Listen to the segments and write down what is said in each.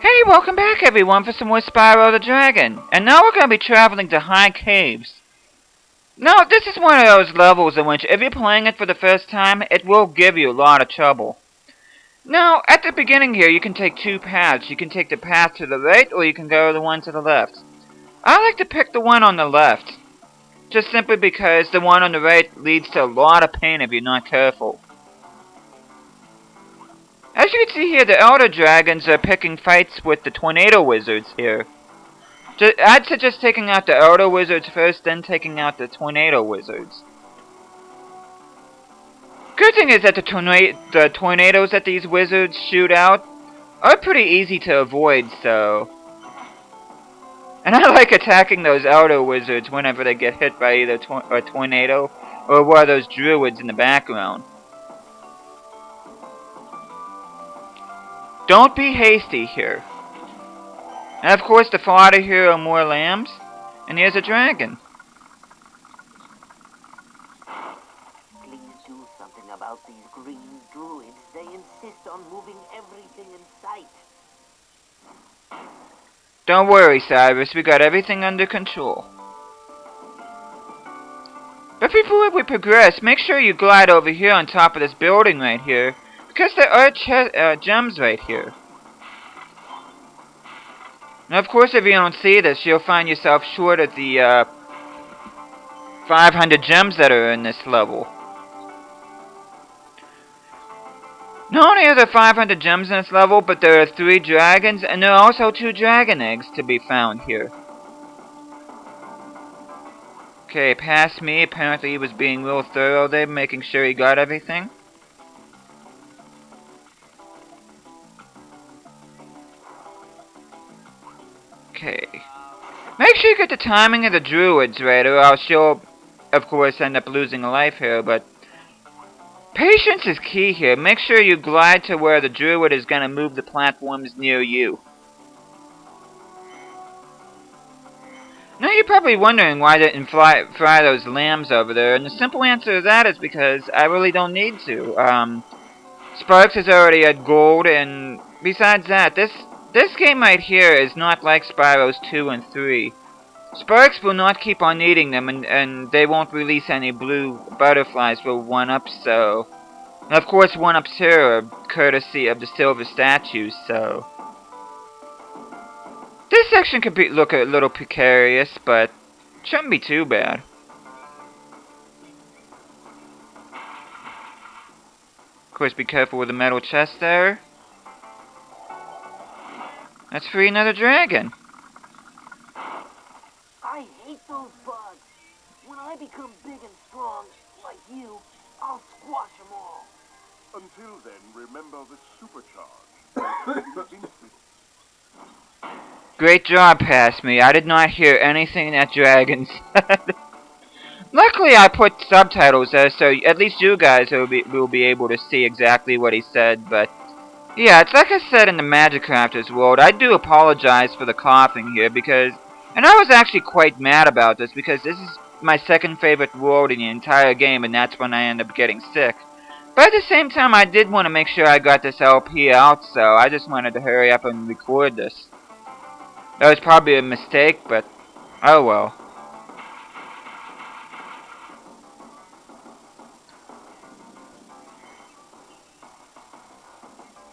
Hey, welcome back everyone for some more Spyro the Dragon. And now we're going to be traveling to high caves. Now, this is one of those levels in which if you're playing it for the first time, it will give you a lot of trouble. Now, at the beginning here, you can take two paths. You can take the path to the right, or you can go the one to the left. I like to pick the one on the left, just simply because the one on the right leads to a lot of pain if you're not careful. As you can see here, the Elder Dragons are picking fights with the Tornado Wizards here. I'd suggest taking out the Elder Wizards first, then taking out the Tornado Wizards. Good thing is that the tornadoes that these wizards shoot out are pretty easy to avoid, so... And I like attacking those Elder Wizards whenever they get hit by either a tornado or one of those druids in the background. Don't be hasty here. And of course, the fodder here are more lambs, and here's a dragon. Please do something about these green druids. They insist on moving everything in sight. Don't worry, Cyrus, we got everything under control. But before we progress, make sure you glide over here on top of this building right here, because there are gems right here. Now, of course, if you don't see this, you'll find yourself short of the 500 gems that are in this level. Not only are there 500 gems in this level, but there are 3 dragons, and there are also 2 dragon eggs to be found here. Okay, past me. Apparently he was being real thorough there, making sure he got everything. Okay. Make sure you get the timing of the druids right, or else you'll, of course, end up losing a life here, but... Patience is key here. Make sure you glide to where the druid is going to move the platforms near you. Now you're probably wondering why I didn't fry those lambs over there, and the simple answer to that is because I really don't need to. Sparks is already at gold, and besides that, this game right here is not like Spyro's 2 and 3. Sparks will not keep on needing them, and they won't release any blue butterflies for 1-ups, so... And of course, 1-ups here are courtesy of the silver statues, so... This section could look a little precarious, but shouldn't be too bad. Of course, be careful with the metal chest there. Let's free another dragon. I hate those bugs. When I become big and strong, like you, I'll squash them all. Until then, remember the Supercharge. Great job, past me. I did not hear anything that dragon said. Luckily, I put subtitles there, so at least you guys will be able to see exactly what he said, but... Yeah, it's like I said in the Magic Crafters world, I do apologize for the coughing here, because... And I was actually quite mad about this, because this is my second favorite world in the entire game, and that's when I end up getting sick. But at the same time, I did want to make sure I got this LP out, so I just wanted to hurry up and record this. That was probably a mistake, but oh well.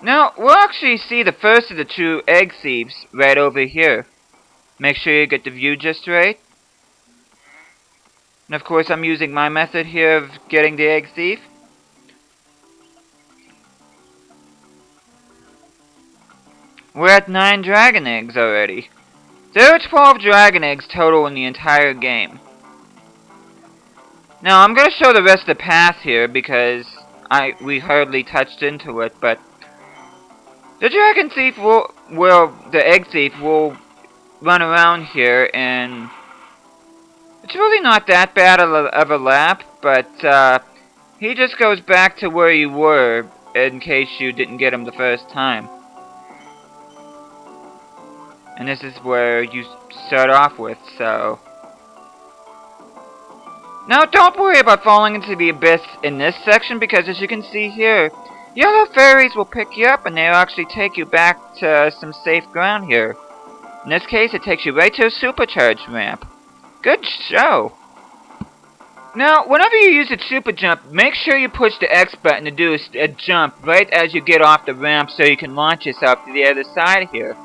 Now, we'll actually see the first of the 2 egg thieves right over here. Make sure you get the view just right. And of course, I'm using my method here of getting the egg thief. We're at 9 dragon eggs already. There are 12 dragon eggs total in the entire game. Now, I'm going to show the rest of the path here because we hardly touched into it, but the dragon thief the egg thief will run around here, and it's really not that bad of a lap, but he just goes back to where you were in case you didn't get him the first time. And this is where you start off with, so... Now, don't worry about falling into the abyss in this section, because as you can see here, Yellow fairies will pick you up and they'll actually take you back to some safe ground here. In this case, it takes you right to a supercharge ramp. Good show! Now, whenever you use a super jump, make sure you push the X button to do a jump right as you get off the ramp so you can launch yourself to the other side here.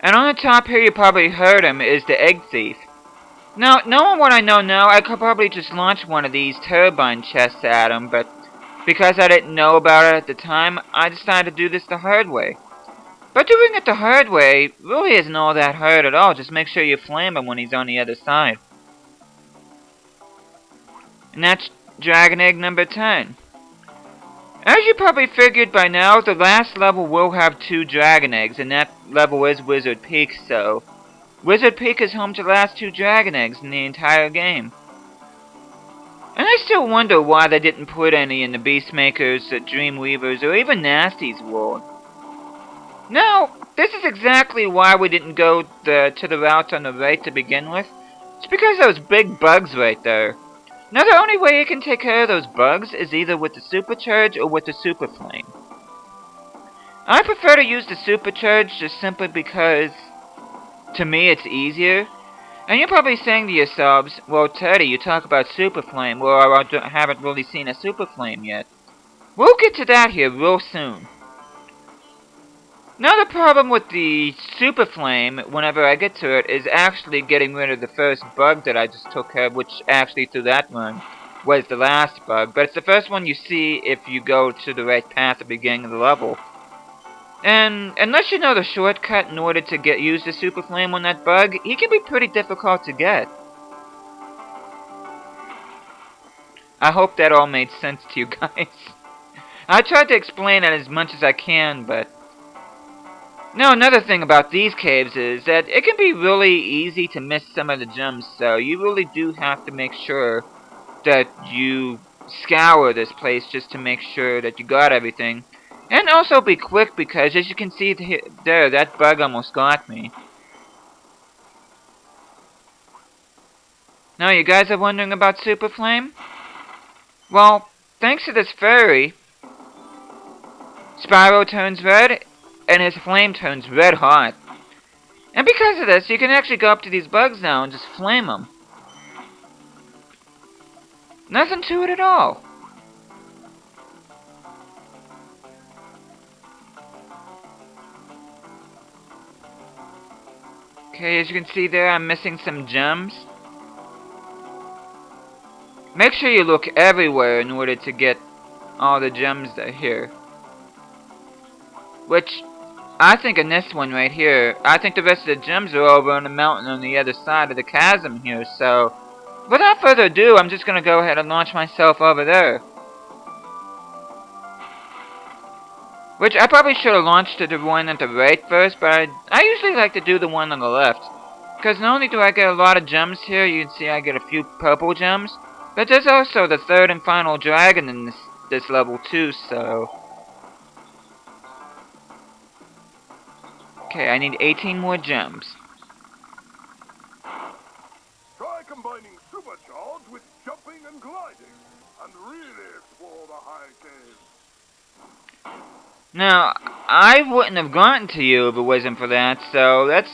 And on the top here, you probably heard him, is the egg thief. Now, knowing what I know now, I could probably just launch one of these turbine chests at him, but because I didn't know about it at the time, I decided to do this the hard way. But doing it the hard way really isn't all that hard at all. Just make sure you flame him when he's on the other side. And that's Dragon Egg number 10. As you probably figured by now, the last level will have 2 Dragon Eggs, and that level is Wizard Peak, so Wizard Peak is home to the last 2 Dragon Eggs in the entire game. And I still wonder why they didn't put any in the Beastmakers, the Dreamweavers, or even Nasty's world. Now, this is exactly why we didn't go to the route on the right to begin with. It's because those big bugs right there. Now the only way you can take care of those bugs is either with the Supercharge or with the Superflame. I prefer to use the Supercharge just simply because, to me, it's easier. And you're probably saying to yourselves, well, Teddy, you talk about Superflame, well, I haven't really seen a Superflame yet. We'll get to that here real soon. Now the problem with the Superflame, whenever I get to it, is actually getting rid of the first bug that I just took care of, which actually through that run was the last bug. But it's the first one you see if you go to the right path at the beginning of the level. And unless you know the shortcut in order to use the Superflame on that bug, he can be pretty difficult to get. I hope that all made sense to you guys. I tried to explain it as much as I can, but... Now, another thing about these caves is that it can be really easy to miss some of the gems, so you really do have to make sure that you scour this place just to make sure that you got everything. And also be quick, because as you can see there, that bug almost got me. Now, you guys are wondering about Superflame? Well, thanks to this fairy, Spyro turns red, and his flame turns red hot. And because of this, you can actually go up to these bugs now and just flame them. Nothing to it at all. Okay, as you can see there, I'm missing some gems. Make sure you look everywhere in order to get all the gems that are here. Which, I think in this one right here, I think the rest of the gems are over on the mountain on the other side of the chasm here, so... Without further ado, I'm just gonna go ahead and launch myself over there. Which, I probably should have launched to the one at the right first, but I usually like to do the one on the left. Because not only do I get a lot of gems here, you can see I get a few purple gems, but there's also the third and final dragon in this level too, so... Okay, I need 18 more gems. Try combining Supercharge with jumping and gliding, and really explore the high caves. Now, I wouldn't have gotten to you if it wasn't for that, so that's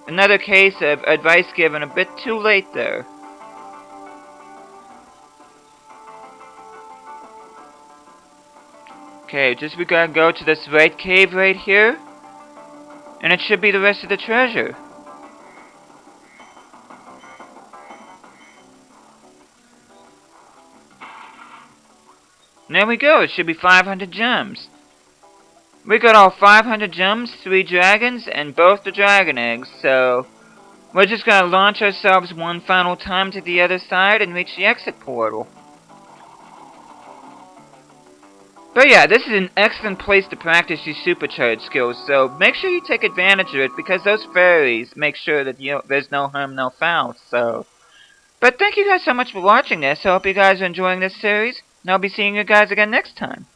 another case of advice given a bit too late there. Okay, we gotta go to this right cave right here, and it should be the rest of the treasure. And there we go, it should be 500 gems. We got all 500 gems, 3 dragons, and both the dragon eggs, so... We're just gonna launch ourselves one final time to the other side and reach the exit portal. But yeah, this is an excellent place to practice your supercharge skills, so make sure you take advantage of it, because those fairies make sure that there's no harm, no foul, so... But thank you guys so much for watching this. I hope you guys are enjoying this series, and I'll be seeing you guys again next time.